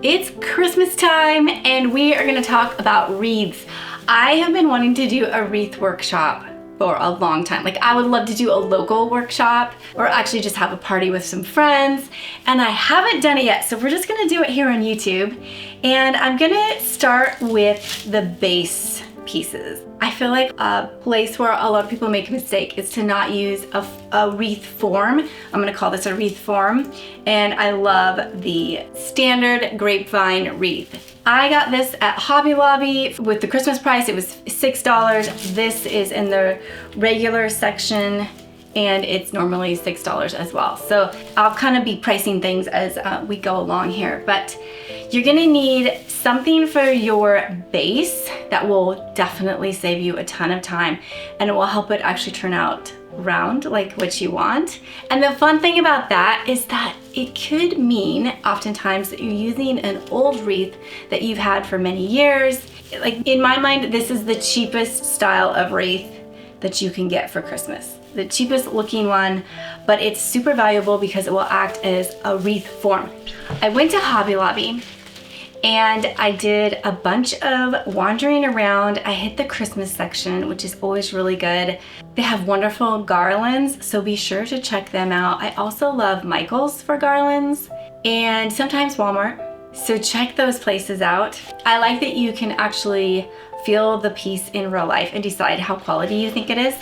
It's Christmas time and we are gonna talk about wreaths. I have been wanting to do a wreath workshop for a long time. Like, I would love to do a local workshop or actually just have a party with some friends, and I haven't done it yet, so we're just gonna do it here on YouTube. And I'm gonna start with the base pieces. I feel like a place where a lot of people make a mistake is to not use a wreath form. I'm gonna call this a wreath form, and I love the standard grapevine wreath. I got this at Hobby Lobby with the Christmas price. It was $6. This is in the regular section and it's normally $6 as well. So I'll kind of be pricing things as we go along here, but you're gonna need something for your base that will definitely save you a ton of time, and it will help it actually turn out round like what you want. And the fun thing about that is that it could mean oftentimes that you're using an old wreath that you've had for many years. Like, in my mind, this is the cheapest style of wreath that you can get for Christmas. The cheapest looking one, but it's super valuable because it will act as a wreath form. I went to Hobby Lobby and I did a bunch of wandering around. I hit the Christmas section, which is always really good. They have wonderful garlands, so be sure to check them out. I also love Michael's for garlands and sometimes Walmart, so check those places out. I like that you can actually feel the piece in real life and decide how quality you think it is.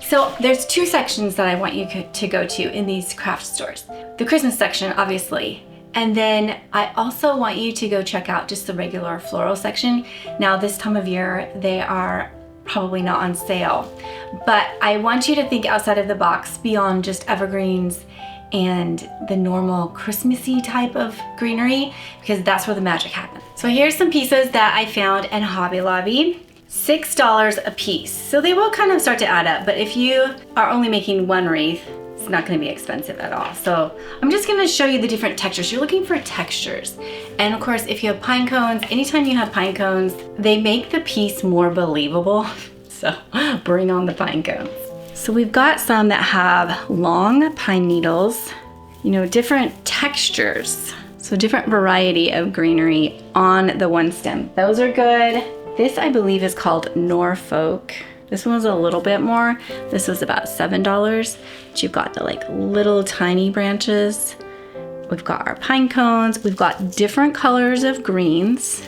So there's two sections that I want you to go to in these craft stores. The Christmas section, obviously, and then I also want you to go check out just the regular floral section. Now, this time of year, they are probably not on sale, but I want you to think outside of the box beyond just evergreens and the normal Christmassy type of greenery, because that's where the magic happens. So here's some pieces that I found in Hobby Lobby. $6 a piece. So they will kind of start to add up, but if you are only making one wreath, it's not gonna be expensive at all. So I'm just gonna show you the different textures. You're looking for textures. And of course, if you have pine cones, anytime you have pine cones, they make the piece more believable. So bring on the pine cones. So we've got some that have long pine needles, you know, different textures. So different variety of greenery on the one stem. Those are good. This, I believe, is called Norfolk. This one was a little bit more. This was about $7. But you've got the like little tiny branches. We've got our pine cones. We've got different colors of greens.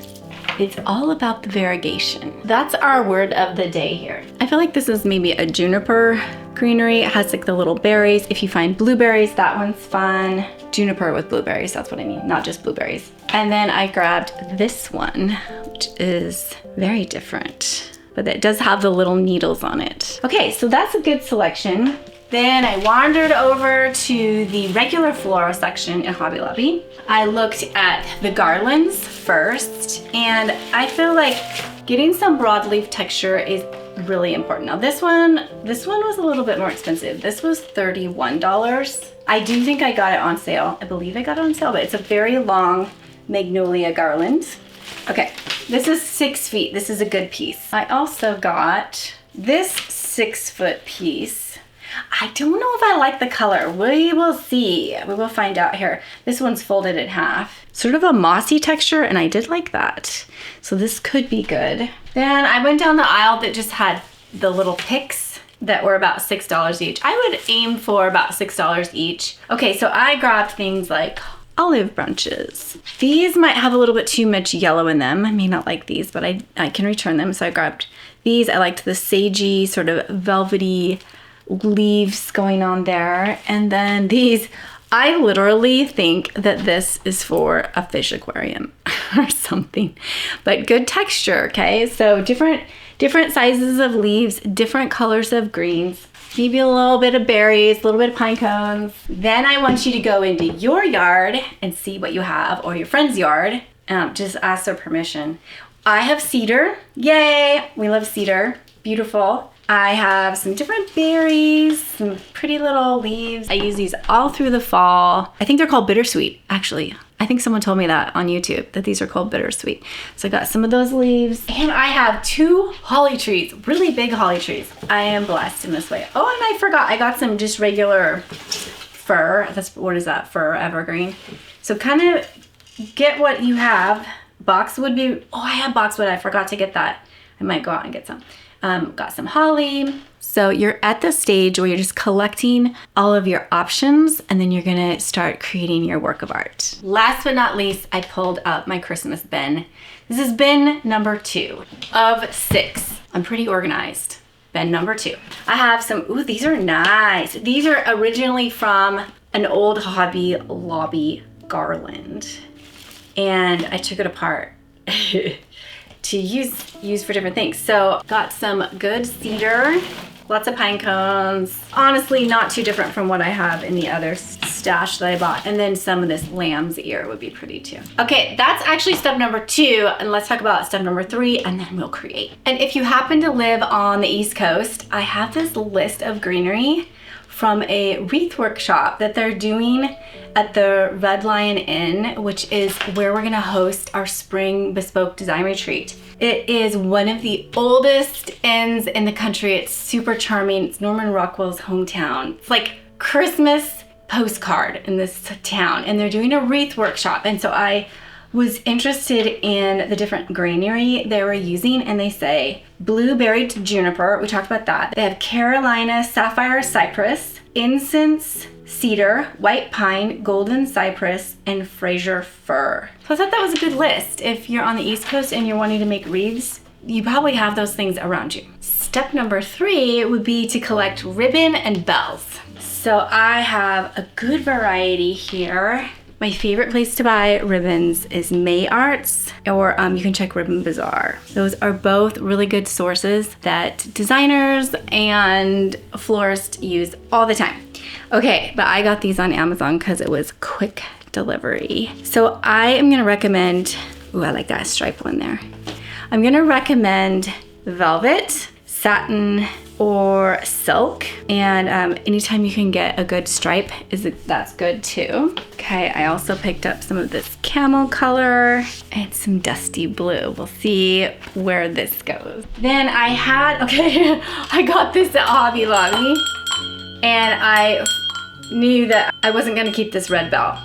It's all about the variegation. That's our word of the day here. I feel like this is maybe a juniper greenery. It has like the little berries. If you find blueberries, that one's fun. Juniper with blueberries, that's what I mean, not just blueberries. And then I grabbed this one, which is very different, but it does have the little needles on it. Okay, so that's a good selection. Then I wandered over to the regular floral section in Hobby Lobby. I looked at the garlands first, and I feel like getting some broadleaf texture is really important. Now this one was a little bit more expensive. This was $31. I do think I got it on sale. I believe I got it on sale, but it's a very long magnolia garland. Okay, this is 6 feet. This is a good piece. I also got this 6-foot piece. I don't know if I like the color. We will see. We will find out here. This one's folded in half. Sort of a mossy texture, and I did like that. So this could be good. Then I went down the aisle that just had the little picks that were about $6 each. I would aim for about $6 each. Okay, so I grabbed things like olive branches. These might have a little bit too much yellow in them. I may not like these, but I can return them. So I grabbed these. I liked the sagey, sort of velvety leaves going on there. And then these, I literally think that this is for a fish aquarium or something, but good texture, okay? So different sizes of leaves, different colors of greens, maybe a little bit of berries, a little bit of pine cones. Then I want you to go into your yard and see what you have, or your friend's yard. Just ask their permission. I have cedar. Yay, we love cedar. Beautiful. I have some different berries, some pretty little leaves. I use these all through the fall. I think they're called bittersweet, actually. I think someone told me that on YouTube, that these are called bittersweet. So I got some of those leaves. And I have 2 holly trees, really big holly trees. I am blessed in this way. Oh, and I forgot, I got some just regular fir. What is that? Fir evergreen. So kind of get what you have. Boxwood be, oh, I have boxwood. I forgot to get that. I might go out and get some. Got some holly. So you're at the stage where you're just collecting all of your options, and then you're gonna start creating your work of art. Last but not least, I pulled up my Christmas bin. This is bin number 2 of 6. I'm pretty organized. Bin number 2. I have some, ooh, these are nice. These are originally from an old Hobby Lobby garland. And I took it apart to use for different things. So got some good cedar, lots of pine cones. Honestly, not too different from what I have in the other stash that I bought. And then some of this lamb's ear would be pretty too. Okay, that's actually step number 2. And let's talk about step number 3, and then we'll create. And if you happen to live on the East Coast, I have this list of greenery from a wreath workshop that they're doing at the Red Lion Inn, which is where we're gonna host our spring bespoke design retreat. It is one of the oldest inns in the country. It's super charming. It's Norman Rockwell's hometown. It's like Christmas postcard in this town, and they're doing a wreath workshop. And so I was interested in the different greenery they were using, and they say blueberry to juniper, we talked about that. They have Carolina sapphire cypress, incense cedar, white pine, golden cypress, and Fraser fir. So I thought that was a good list. If you're on the East Coast and you're wanting to make wreaths, you probably have those things around you. Step number 3 would be to collect ribbon and bells. So I have a good variety here. My favorite place to buy ribbons is May Arts, or you can check Ribbon Bazaar. Those are both really good sources that designers and florists use all the time. Okay, but I got these on Amazon because it was quick delivery. So I am gonna recommend, ooh, I like that stripe one there. I'm gonna recommend velvet, satin, or silk, and anytime you can get a good stripe, that's good too. Okay, I also picked up some of this camel color and some dusty blue. We'll see where this goes. Then I had, okay, I got this at Hobby Lobby, and I knew that I wasn't gonna keep this red bell.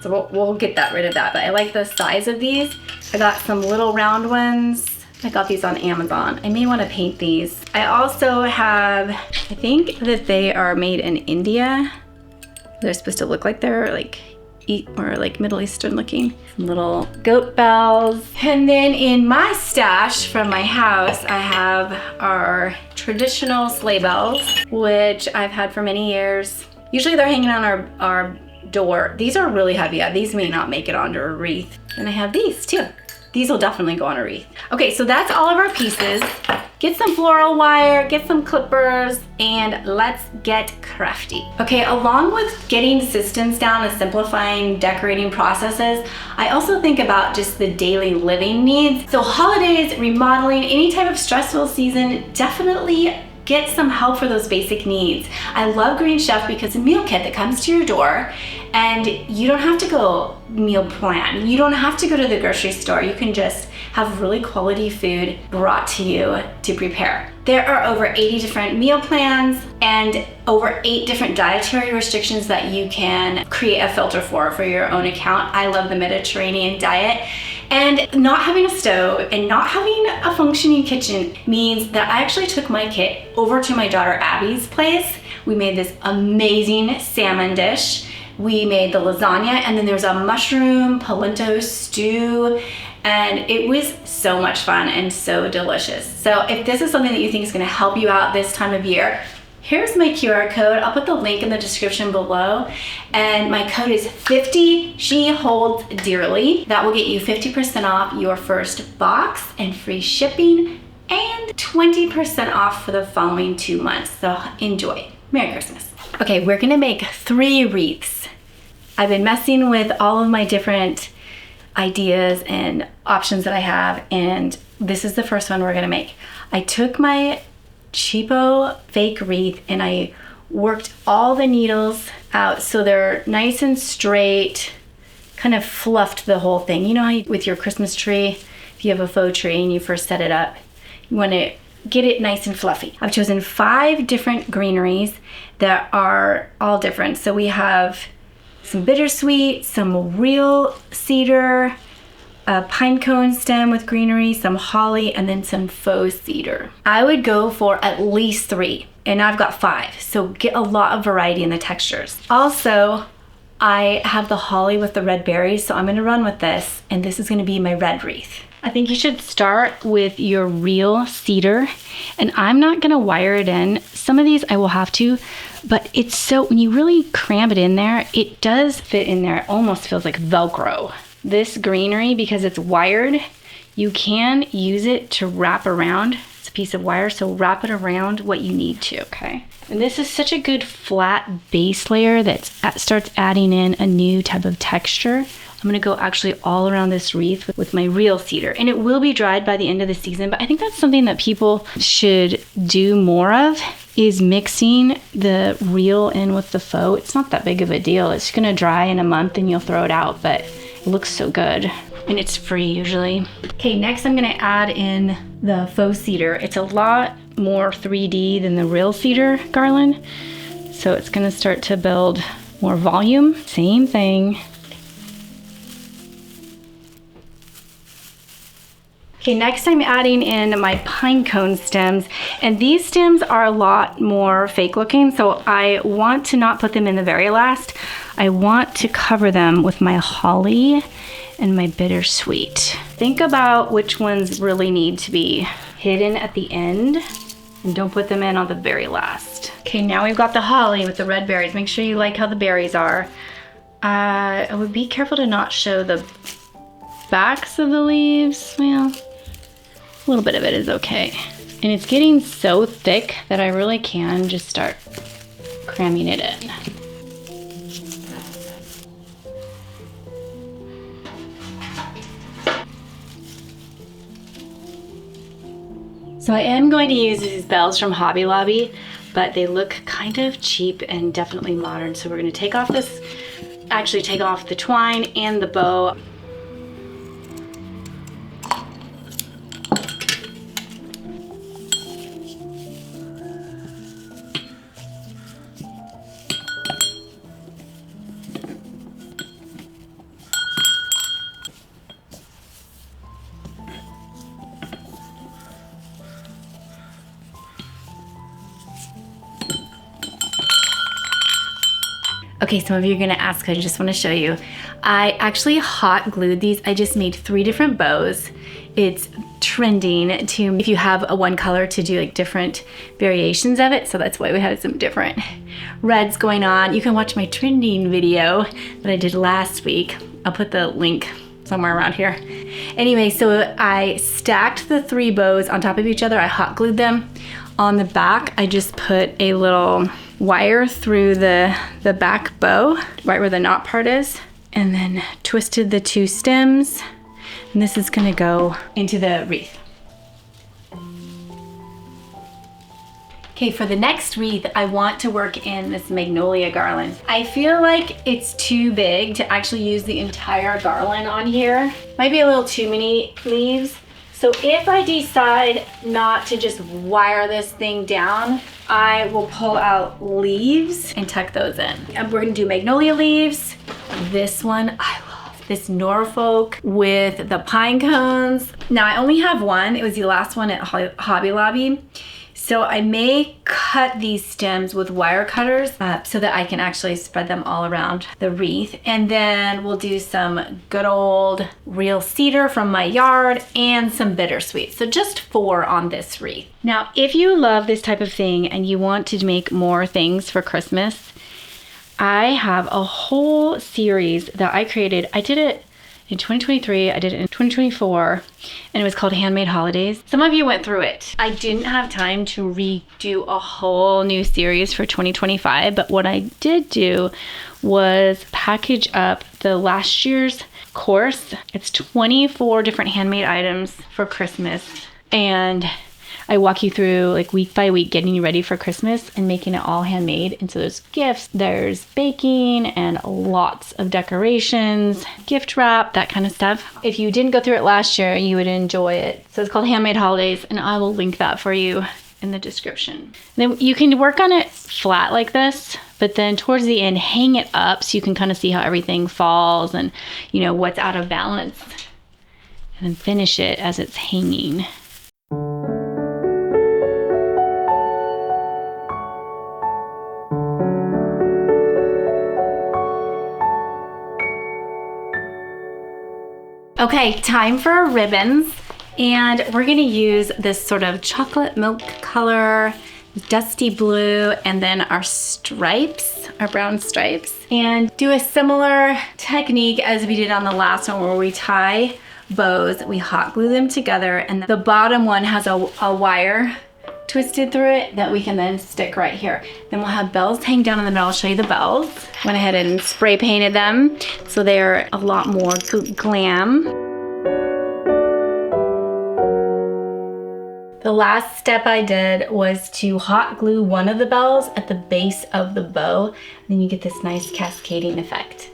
So we'll get rid of that, but I like the size of these. I got some little round ones. I got these on Amazon. I may want to paint these. I also have, I think that they are made in India. They're supposed to look like they're like Middle Eastern looking. Some little goat bells. And then in my stash from my house, I have our traditional sleigh bells, which I've had for many years. Usually they're hanging on our door. These are really heavy. Yeah, these may not make it onto a wreath. And I have these too. These will definitely go on a wreath. Okay, so that's all of our pieces. Get some floral wire, get some clippers, and let's get crafty. Okay, along with getting systems down and simplifying decorating processes, I also think about just the daily living needs. So holidays, remodeling, any type of stressful season, definitely get some help for those basic needs. I love Green Chef because it's a meal kit that comes to your door, and you don't have to go meal plan. You don't have to go to the grocery store. You can just have really quality food brought to you to prepare. There are over 80 different meal plans and over 8 different dietary restrictions that you can create a filter for your own account. I love the Mediterranean diet. And not having a stove and not having a functioning kitchen means that I actually took my kit over to my daughter Abby's place. We made this amazing salmon dish. We made the lasagna, and then there's a mushroom polenta stew, and it was so much fun and so delicious. So if this is something that you think is gonna help you out this time of year, here's my QR code. I'll put the link in the description below. And my code is 50 sheholdsdearly. That will get you 50% off your first box and free shipping and 20% off for the following 2 months. So enjoy. Merry Christmas. Okay, we're gonna make 3 wreaths. I've been messing with all of my different ideas and options that I have, and this is the first one we're gonna make. I took my cheapo fake wreath and I worked all the needles out so they're nice and straight, kind of fluffed the whole thing. You know how with your Christmas tree, if you have a faux tree and you first set it up, you want to get it nice and fluffy. I've chosen 5 different greeneries that are all different. So we have some bittersweet, some real cedar, a pine cone stem with greenery, some holly, and then some faux cedar. I would go for at least 3, and I've got 5, so get a lot of variety in the textures. Also, I have the holly with the red berries, so I'm gonna run with this, and this is gonna be my red wreath. I think you should start with your real cedar, and I'm not gonna wire it in. Some of these I will have to, but it's so, when you really cram it in there, it does fit in there. It almost feels like Velcro. This greenery, because it's wired, you can use it to wrap around. It's a piece of wire, so wrap it around what you need to, okay? And this is such a good flat base layer that starts adding in a new type of texture. I'm gonna go actually all around this wreath with my real cedar, and it will be dried by the end of the season, but I think that's something that people should do more of, is mixing the real in with the faux. It's not that big of a deal. It's gonna dry in a month and you'll throw it out, but it looks so good, and it's free usually. Okay, next I'm gonna add in the faux cedar. It's a lot more 3D than the real cedar garland, so it's gonna start to build more volume. Same thing. Okay, next I'm adding in my pine cone stems, and these stems are a lot more fake looking, so I want to not put them in the very last. I want to cover them with my holly and my bittersweet. Think about which ones really need to be hidden at the end, and don't put them in on the very last. Okay, now we've got the holly with the red berries. Make sure you like how the berries are. I would be careful to not show the backs of the leaves. Well, a little bit of it is okay. And it's getting so thick that I really can just start cramming it in. So I am going to use these bells from Hobby Lobby, but they look kind of cheap and definitely modern. So we're gonna take off this, actually take off the twine and the bow. Okay, some of you are gonna ask, I just wanna show you. I actually hot glued these. I just made 3 different bows. It's trending to, if you have a one color, to do like different variations of it. So that's why we have some different reds going on. You can watch my trending video that I did last week. I'll put the link somewhere around here. Anyway, so I stacked the 3 bows on top of each other. I hot glued them. On the back, I just put a little wire through the back bow, right where the knot part is, and then twisted the 2 stems. And this is gonna go into the wreath. Okay, for the next wreath, I want to work in this magnolia garland. I feel like it's too big to actually use the entire garland on here. Might be a little too many leaves. So if I decide not to just wire this thing down, I will pull out leaves and tuck those in. And we're gonna do magnolia leaves. This one, I love this Norfolk with the pine cones. Now I only have one. It was the last one at Hobby Lobby. So I may cut these stems with wire cutters so that I can actually spread them all around the wreath. And then we'll do some good old real cedar from my yard and some bittersweet. So just 4 on this wreath. Now, if you love this type of thing and you want to make more things for Christmas, I have a whole series that I created. I did it in 2023, I did it in 2024, and it was called Handmade Holidays. Some of you went through it. I didn't have time to redo a whole new series for 2025, but what I did do was package up the last year's course. It's 24 different handmade items for Christmas, and I walk you through like week by week getting you ready for Christmas and making it all handmade. And so there's gifts, there's baking, and lots of decorations, gift wrap, that kind of stuff. If you didn't go through it last year, you would enjoy it. So it's called Handmade Holidays, and I will link that for you in the description. Then you can work on it flat like this, but then towards the end, hang it up so you can kind of see how everything falls and, you know, what's out of balance. And then finish it as it's hanging. Okay, time for our ribbons. And we're gonna use this sort of chocolate milk color, dusty blue, and then our stripes, our brown stripes. And do a similar technique as we did on the last one where we tie bows, we hot glue them together, and the bottom one has a wire twisted through it that we can then stick right here. Then we'll have bells hang down in the middle. I'll show you the bells. Went ahead and spray painted them so they're a lot more glam. The last step I did was to hot glue one of the bells at the base of the bow, and then you get this nice cascading effect.